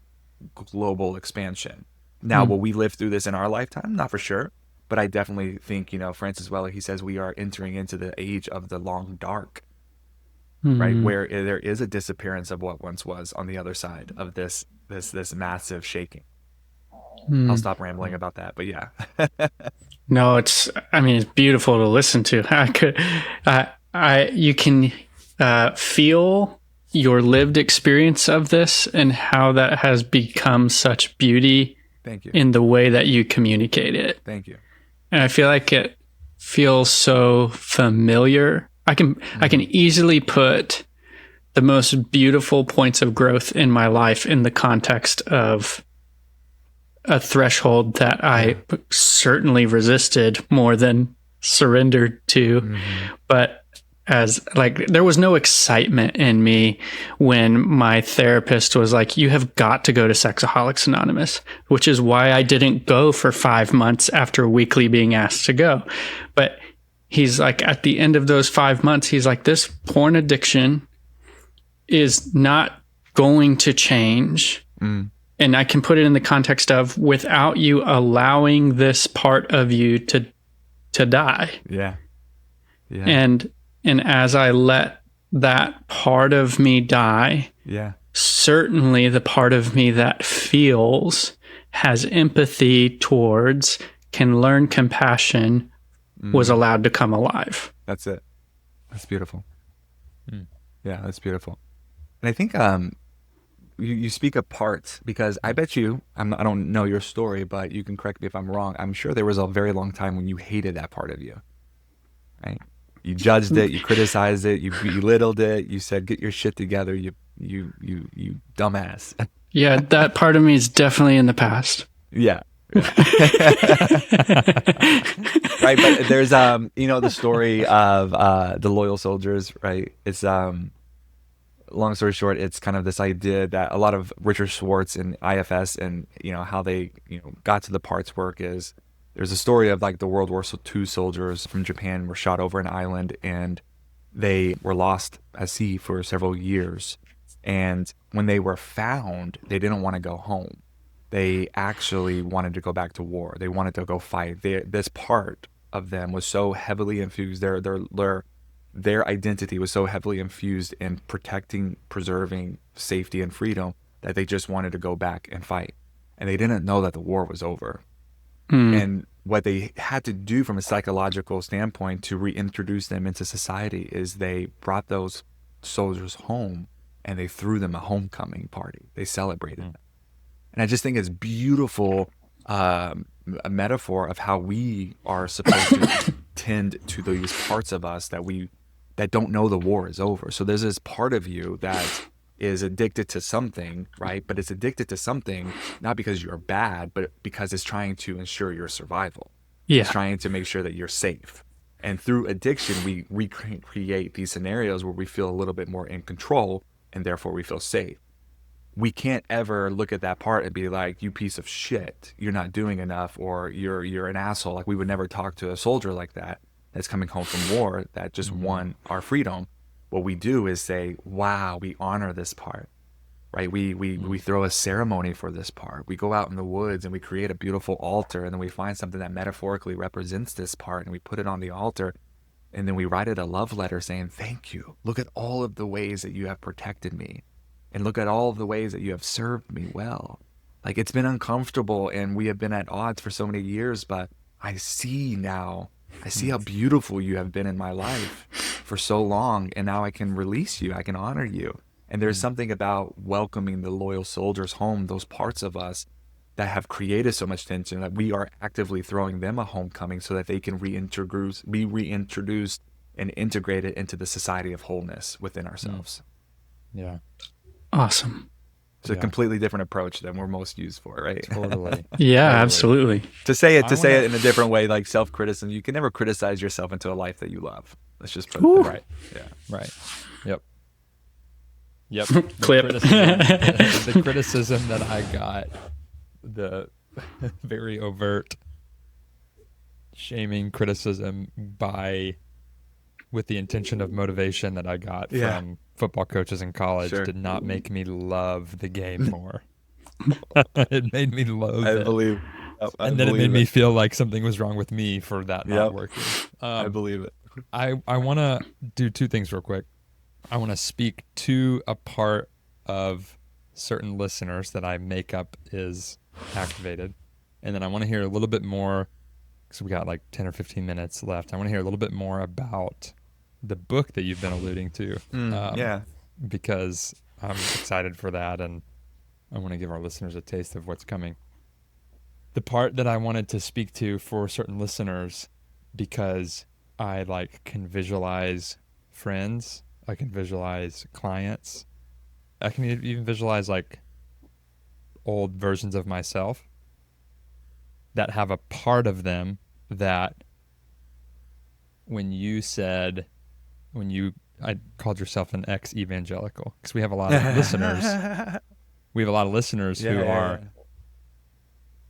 global expansion. Now, will we live through this in our lifetime? Not for sure. But I definitely think, Francis Weller, he says we are entering into the age of the long dark, right? Where there is a disappearance of what once was on the other side of this massive shaking. I'll stop rambling about that, but yeah. No, it's beautiful to listen to. You can feel your lived experience of this and how that has become such beauty. Thank you. In the way that you communicate it. Thank you. And I feel like it feels so familiar. I can easily put the most beautiful points of growth in my life in the context of a threshold that I certainly resisted more than surrendered to. But as like, there was no excitement in me when my therapist was like, you have got to go to Sexaholics Anonymous, which is why I didn't go for 5 months after weekly being asked to go. But he's like, at the end of those 5 months, he's like, this porn addiction is not going to change. And I can put it in the context of without you allowing this part of you to die. Yeah. And as I let that part of me die, certainly the part of me that feels, has empathy towards, can learn compassion, was allowed to come alive. That's it. That's beautiful. Yeah, that's beautiful. And I think you speak of parts, because I bet you, I don't know your story, but you can correct me if I'm wrong. I'm sure there was a very long time when you hated that part of you, right? You judged it, you criticized it, you belittled it, you said, get your shit together, you dumbass. Yeah, that part of me is definitely in the past. Yeah. Right, but there's the story of the loyal soldiers, right? It's long story short, it's kind of this idea that a lot of Richard Schwartz and IFS and, how they, got to the parts work is there's a story of like the World War II soldiers from Japan were shot over an island and they were lost at sea for several years. And when they were found, they didn't want to go home. They actually wanted to go back to war. They wanted to go fight. This part of them was so heavily infused. Their identity was so heavily infused in protecting, preserving safety and freedom that they just wanted to go back and fight. And they didn't know that the war was over. And what they had to do from a psychological standpoint to reintroduce them into society is they brought those soldiers home and they threw them a homecoming party. They celebrated them. And I just think it's beautiful, a metaphor of how we are supposed to tend to these parts of us that don't know the war is over. So there's this part of you that is addicted to something, right? But it's addicted to something not because you're bad, but because it's trying to ensure your survival. Yeah. It's trying to make sure that you're safe. And through addiction, we recreate these scenarios where we feel a little bit more in control and therefore we feel safe. We can't ever look at that part and be like, you piece of shit, you're not doing enough, or you're an asshole. Like, we would never talk to a soldier like that's coming home from war that just won our freedom. What we do is say, wow, we honor this part, right? We throw a ceremony for this part. We go out in the woods and we create a beautiful altar, and then we find something that metaphorically represents this part and we put it on the altar, and then we write it a love letter saying, thank you. Look at all of the ways that you have protected me, and look at all of the ways that you have served me well. Like, it's been uncomfortable and we have been at odds for so many years, but I see now, I see how beautiful you have been in my life for so long, and now I can release you, I can honor you. And there's something about welcoming the loyal soldiers home, those parts of us that have created so much tension, that we are actively throwing them a homecoming so that they can be reintroduced and integrated into the society of wholeness within ourselves. Yeah. Awesome. It's a completely different approach than we're most used for, right? Totally. Yeah, Totally. absolutely. To say it in a different way, like self-criticism, you can never criticize yourself into a life that you love. Let's just put it right. Yeah. Right. Yep. Clip. The criticism that I got, the very overt shaming criticism with the intention of motivation that I got from football coaches in college did not make me love the game more. It made me loathe it. And then it made me feel like something was wrong with me for that not working. I believe it. I want to do two things real quick. I want to speak to a part of certain listeners that I make up is activated. And then I want to hear a little bit more, because we got like 10 or 15 minutes left. I want to hear a little bit more about the book that you've been alluding to. Because I'm excited for that, and I want to give our listeners a taste of what's coming. The part that I wanted to speak to for certain listeners, because I can visualize friends, I can visualize clients, I can even visualize old versions of myself that have a part of them that I called yourself an ex-evangelical, because we have a lot of listeners. We have a lot of listeners who are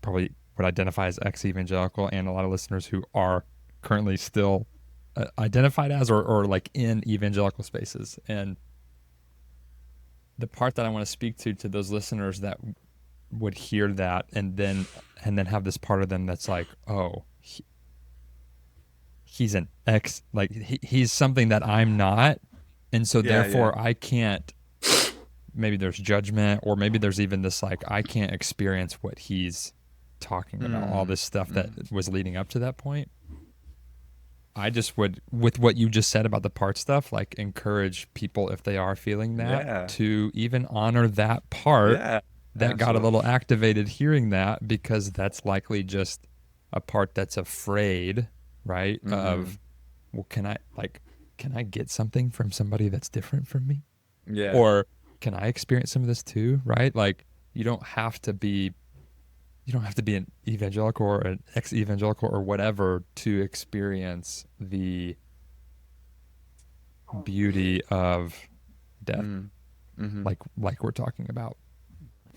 probably would identify as ex-evangelical, and a lot of listeners who are currently still identified as or in evangelical spaces. And the part that I want to speak to those listeners that would hear that and then have this part of them that's like, oh, he's an ex, he's something that I'm not, and so therefore I can't. Maybe there's judgment, or maybe there's even this I can't experience what he's talking about, all this stuff that was leading up to that point. I just would, with what you just said about the part stuff, encourage people, if they are feeling that, to even honor that part that got a little activated hearing that, because that's likely just a part that's afraid, right? Of, well, can I get something from somebody that's different from me? Yeah. Or can I experience some of this too, right? You don't have to be an evangelical or an ex-evangelical or whatever to experience the beauty of death. like we're talking about.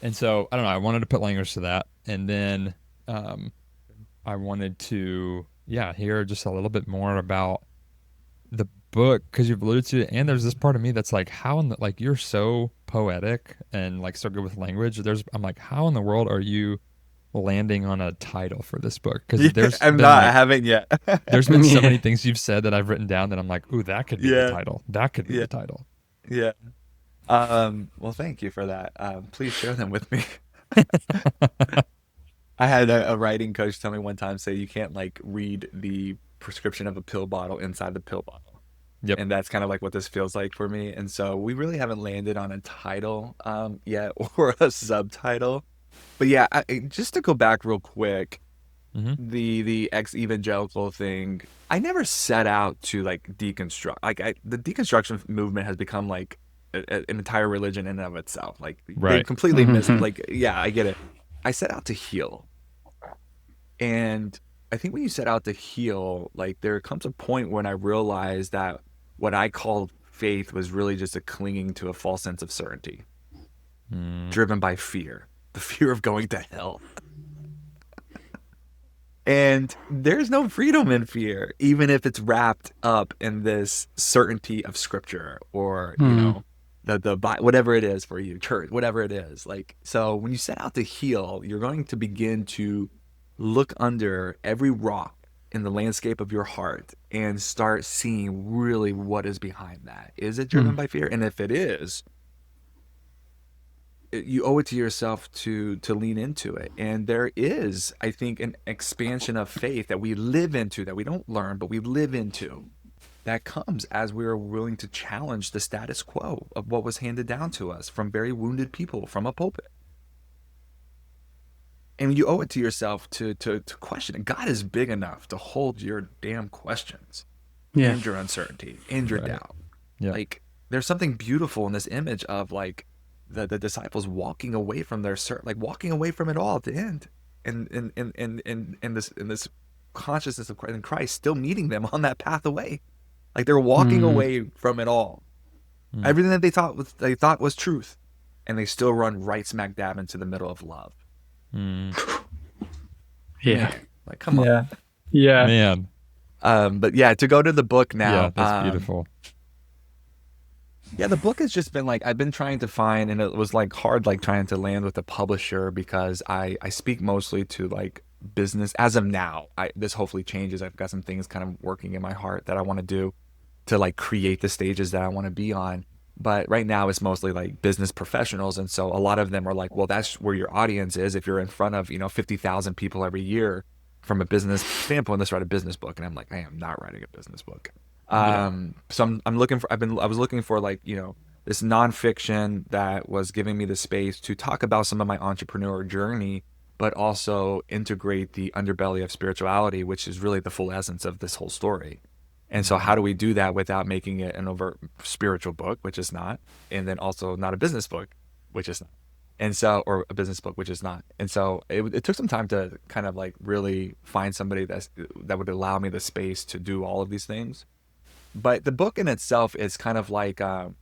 And so I don't know, I wanted to put language to that, and then I wanted to hear just a little bit more about the book, because you've alluded to it, and there's this part of me that's like, how in the, like, you're so poetic and like so good with language. I'm like, how in the world are you landing on a title for this book? Because I haven't yet. There's been so many things you've said that I've written down that I'm like, ooh, that could be the title. That could be the title. Yeah. Well, thank you for that. Please share them with me. I had a writing coach tell me one time, say you can't like read the prescription of a pill bottle inside the pill bottle. Yep. And that's kind of like what this feels like for me. And so we really haven't landed on a title yet, or a subtitle. But yeah, just to go back real quick, the Exvangelical thing, I never set out to like deconstruct. Like the deconstruction movement has become like an entire religion in and of itself. Like they completely missed. Like, yeah, I get it. I set out to heal, and I think when you set out to heal, like there comes a point when I realized that what I called faith was really just a clinging to a false sense of certainty, driven by fear, the fear of going to hell. And there's no freedom in fear, even if it's wrapped up in this certainty of scripture, or you know, the whatever it is for you, church, whatever it is. Like, so when you set out to heal, you're going to begin to look under every rock in the landscape of your heart and start seeing really what is behind that. Is it driven by fear? And if it is, you owe it to yourself to lean into it. And there is, I think, an expansion of faith that we live into, that we don't learn, but we live into, that comes as we are willing to challenge the status quo of what was handed down to us from very wounded people from a pulpit. And you owe it to yourself to question it. God is big enough to hold your damn questions and your uncertainty and your doubt. Yeah. Like, there's something beautiful in this image of like the disciples walking away from their walking away from it all at the end, and this consciousness of Christ still meeting them on that path away. Like they're walking away from it all, everything that they thought was truth, and they still run right smack dab into the middle of love. Yeah, man, like come on, man. But yeah, to go to the book now. Yeah, that's beautiful. Yeah, the book has just been like, I've been trying to find, and it was like hard, like trying to land with a publisher, because I speak mostly to like business as of now. This hopefully changes. I've got some things kind of working in my heart that I want to do to like create the stages that I want to be on. But right now it's mostly like business professionals. And so a lot of them are like, well, that's where your audience is. If you're in front of, 50,000 people every year from a business standpoint, let's write a business book. And I'm like, I am not writing a business book. So I'm looking for, I was looking for like, this nonfiction that was giving me the space to talk about some of my entrepreneur journey, but also integrate the underbelly of spirituality, which is really the full essence of this whole story. And so how do we do that without making it an overt spiritual book, which is not, and then also not a business book, which is not, and so, or a business book, which is not. And so it took some time to kind of like really find somebody that would allow me the space to do all of these things. But the book in itself is kind of like how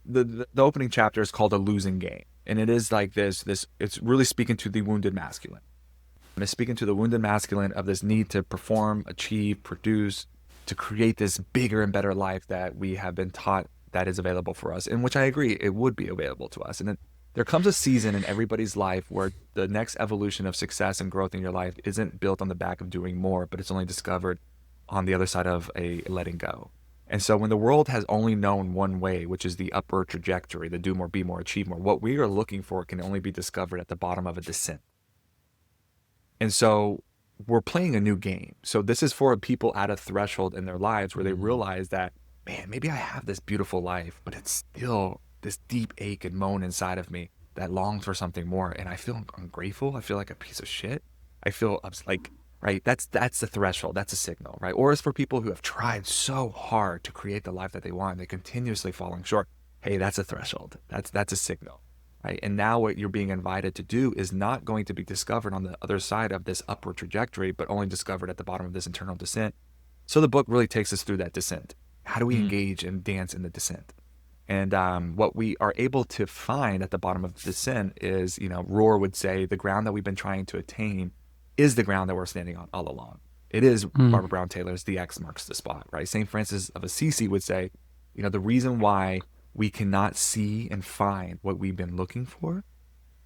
the opening chapter is called A Losing Game. And it is like this, it's really speaking to the wounded masculine. And it's speaking to the wounded masculine of this need to perform, achieve, produce, to create this bigger and better life that we have been taught that is available for us, and which I agree, it would be available to us. And then there comes a season in everybody's life where the next evolution of success and growth in your life isn't built on the back of doing more, but it's only discovered on the other side of a letting go. And so when the world has only known one way, which is the upward trajectory, the do more, be more, achieve more, what we are looking for can only be discovered at the bottom of a descent. And so we're playing a new game. So this is for people at a threshold in their lives where they realize that, man, maybe I have this beautiful life, but it's still this deep ache and moan inside of me that longs for something more. And I feel ungrateful. I feel like a piece of shit. I feel like, right, that's the threshold. That's a signal, right? Or it's for people who have tried so hard to create the life that they want. They're continuously falling short. Hey, that's a threshold. That's a signal, right? And now what you're being invited to do is not going to be discovered on the other side of this upward trajectory, but only discovered at the bottom of this internal descent. So the book really takes us through that descent. How do we engage and dance in the descent? And what we are able to find at the bottom of the descent is, Rohr would say, the ground that we've been trying to attain is the ground that we're standing on all along. It is Barbara Brown Taylor's "The X marks the spot," right? St. Francis of Assisi would say, the reason why we cannot see and find what we've been looking for,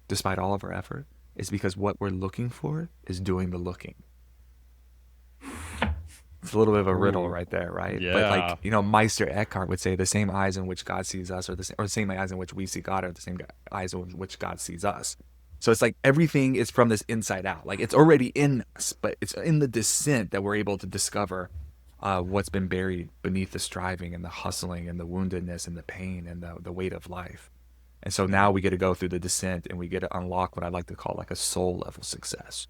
despite all of our effort, is because what we're looking for is doing the looking. It's a little bit of a riddle right there, right? Yeah. But Meister Eckhart would say the same eyes in which God sees us, or the same eyes in which we see God, are the same eyes in which God sees us. So it's like everything is from this inside out. Like it's already in us, but it's in the descent that we're able to discover what's been buried beneath the striving and the hustling and the woundedness and the pain and the weight of life. And so now we get to go through the descent and we get to unlock what I like to call like a soul level success.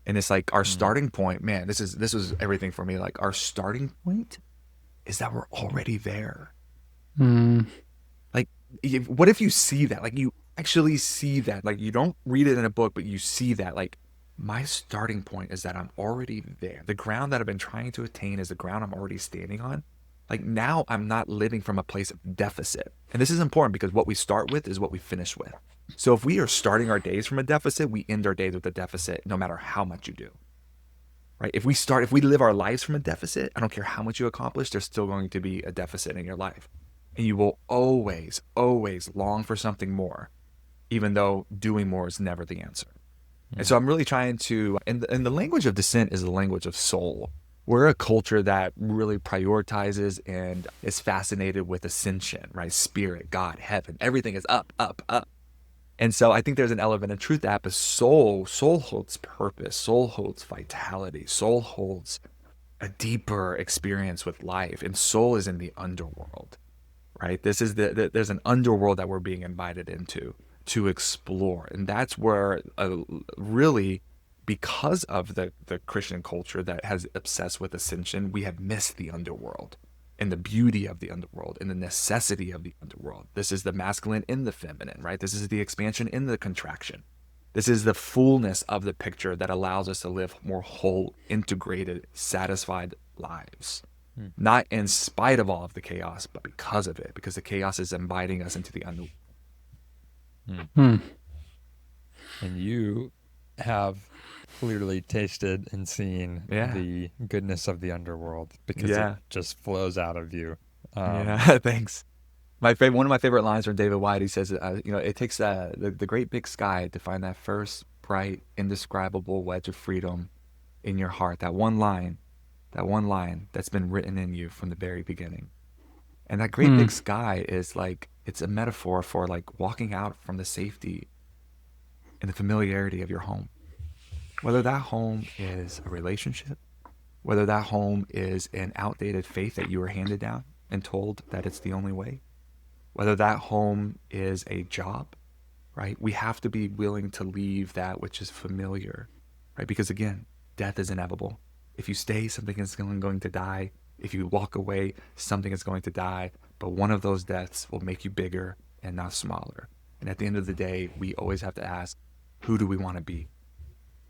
And it's like our starting point, man, this was everything for me. Like our starting point is that we're already there. Like, what if you see that? Like you actually see that. Like you don't read it in a book, but you see that. Like my starting point is that I'm already there. The ground that I've been trying to attain is the ground I'm already standing on. Like now I'm not living from a place of deficit. And this is important because what we start with is what we finish with. So if we are starting our days from a deficit, we end our days with a deficit no matter how much you do. Right? If we live our lives from a deficit, I don't care how much you accomplish, there's still going to be a deficit in your life. And you will always, always long for something more, even though doing more is never the answer. And so I'm really trying to, and the language of descent is the language of soul. We're a culture that really prioritizes and is fascinated with ascension, right? Spirit, God, heaven, everything is up, up, up. And so I think there's an element of truth to that, but soul holds purpose, soul holds vitality, soul holds a deeper experience with life, and soul is in the underworld, right? This is there's an underworld that we're being invited into to explore, and that's where really, because of the Christian culture that has obsessed with ascension, we have missed the underworld and the beauty of the underworld and the necessity of the underworld. This is the masculine in the feminine, right? This is the expansion in the contraction. This is the fullness of the picture that allows us to live more whole, integrated, satisfied lives. Not in spite of all of the chaos, but because of it, because the chaos is inviting us into the underworld. And you have clearly tasted and seen the goodness of the underworld because it just flows out of you. Thanks. One of my favorite lines from David White, he says, it takes the great big sky to find that first bright, indescribable wedge of freedom in your heart. That one line that's been written in you from the very beginning. And that great big sky is like, it's a metaphor for like walking out from the safety and the familiarity of your home. Whether that home is a relationship, whether that home is an outdated faith that you were handed down and told that it's the only way, whether that home is a job, right? We have to be willing to leave that which is familiar, right? Because again, death is inevitable. If you stay, something is going to die. If you walk away, something is going to die. But one of those deaths will make you bigger and not smaller. And at the end of the day, we always have to ask, who do we want to be?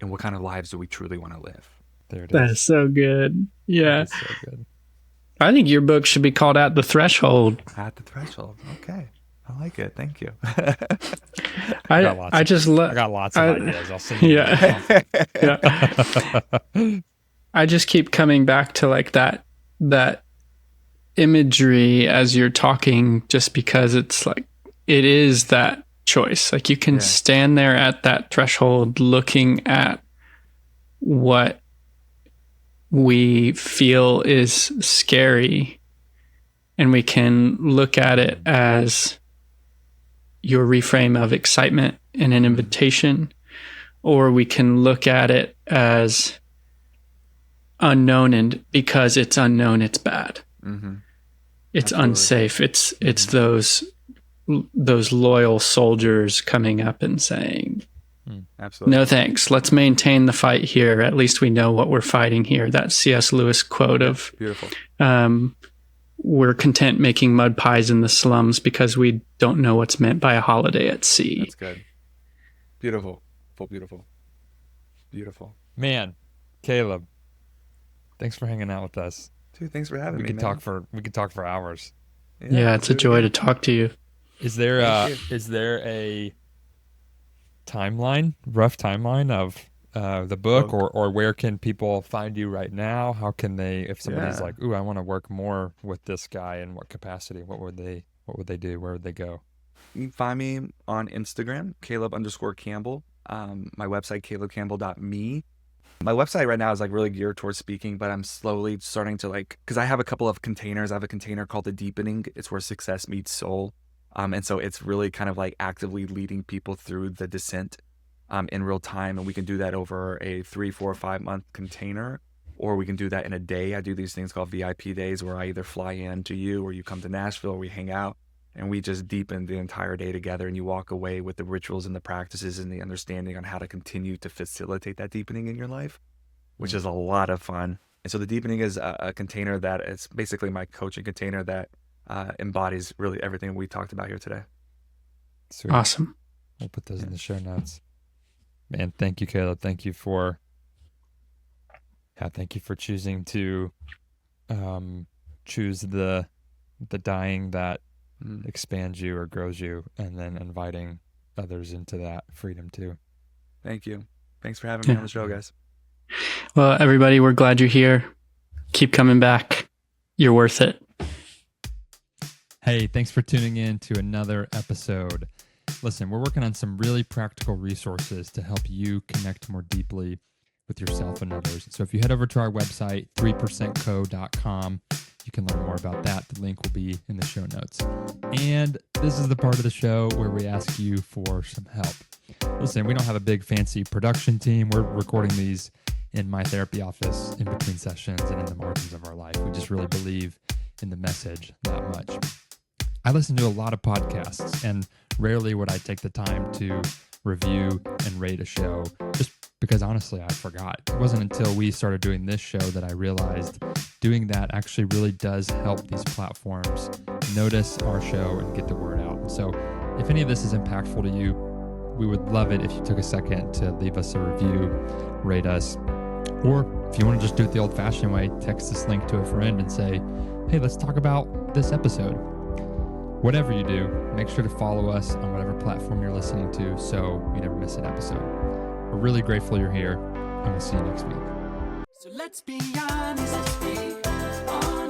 And what kind of lives do we truly want to live? There it is. That is so good. Yeah. That is so good. I think your book should be called At the Threshold. At the Threshold. Okay. I like it. Thank you. I got lots of ideas. I'll send you. Yeah. I just keep coming back to like that imagery as you're talking, just because it's like, it is that choice. Like you can stand there at that threshold looking at what we feel is scary, and we can look at it as your reframe of excitement and an invitation, or we can look at it as unknown, and because it's unknown, it's bad. It's Absolutely. Unsafe. It's those loyal soldiers coming up and saying, Absolutely. No thanks. Let's maintain the fight here. At least we know what we're fighting here. That C.S. Lewis quote of, beautiful. We're content making mud pies in the slums because we don't know what's meant by a holiday at sea. That's good. Beautiful. Beautiful. Beautiful. Man, Caleb, thanks for hanging out with us. Dude, thanks for having we me. could talk for hours. Yeah, it's a joy to talk to you. Is there a rough timeline of the book, or where can people find you right now? How can they, if somebody's like, ooh, I want to work more with this guy, in what capacity? What would they do? Where would they go? You can find me on Instagram, Caleb_Campbell. My website, calebcampbell.me. My website right now is like really geared towards speaking, but I'm slowly starting to because I have a couple of containers. I have a container called the Deepening. It's where success meets soul. And so it's really kind of like actively leading people through the descent in real time. And we can do that over a 3, 4, 5 month container, or we can do that in a day. I do these things called VIP days where I either fly in to you or you come to Nashville, or we hang out and we just deepen the entire day together, and you walk away with the rituals and the practices and the understanding on how to continue to facilitate that deepening in your life, which is a lot of fun. And so the Deepening is a container that it's basically my coaching container that embodies really everything we talked about here today. Sweet. Awesome. We'll put those in the show notes. Man, thank you, Caleb. Thank you for choosing to choose the dying that expands you or grows you, and then inviting others into that freedom too. Thank you. Thanks for having me on the show, guys. Well, everybody, we're glad you're here. Keep coming back. You're worth it. Hey, thanks for tuning in to another episode. Listen, we're working on some really practical resources to help you connect more deeply with yourself and others. So if you head over to our website, 3percentco.com, you can learn more about that. The link will be in the show notes. And this is the part of the show where we ask you for some help. Listen, we don't have a big fancy production team. We're recording these in my therapy office in between sessions and in the margins of our life. We just really believe in the message that much. I listen to a lot of podcasts, and rarely would I take the time to review and rate a show, just because honestly, I forgot. It wasn't until we started doing this show that I realized doing that actually really does help these platforms notice our show and get the word out. So if any of this is impactful to you, we would love it if you took a second to leave us a review, rate us, or if you want to just do it the old-fashioned way, text this link to a friend and say, hey, let's talk about this episode. Whatever you do, make sure to follow us on whatever platform you're listening to so you never miss an episode. We're really grateful you're here, and we'll see you next week. So let's be honest, let's be honest.